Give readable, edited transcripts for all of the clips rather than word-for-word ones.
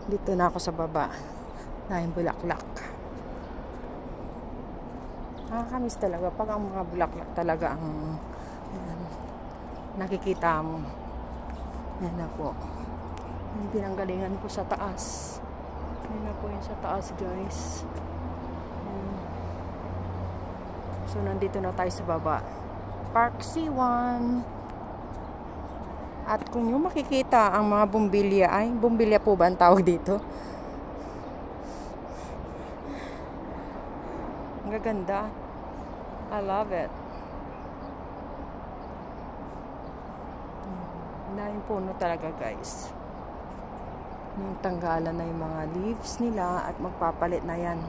Dito na ako sa baba. Dahil bulaklak. Nakakamiss talaga pag ang mga bulaklak talaga ang nakikita mo. Yan na po. Yung pinanggalingan ko sa taas. Yan na po yung sa taas, guys. So, nandito na tayo sa baba. Park C1. At kung yung makikita ang mga bumbilya, ay, bumbilya po ba ang tawag dito? Ang gaganda. I love it. Daming puno talaga, guys. Yung tanggalan na yung mga leaves nila at magpapalit na yan.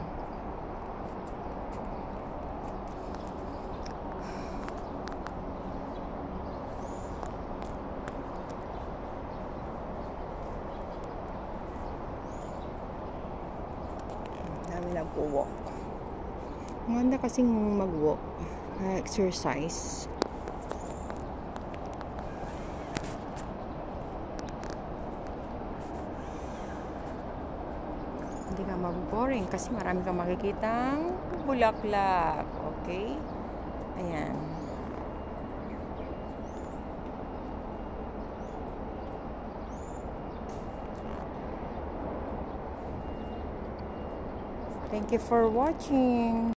Dami lang po walk. Maganda kasing mag-walk, exercise. Hindi ka maboboring kasi marami kang makikitang bulaklak. Okay? Ayan. Thank you for watching.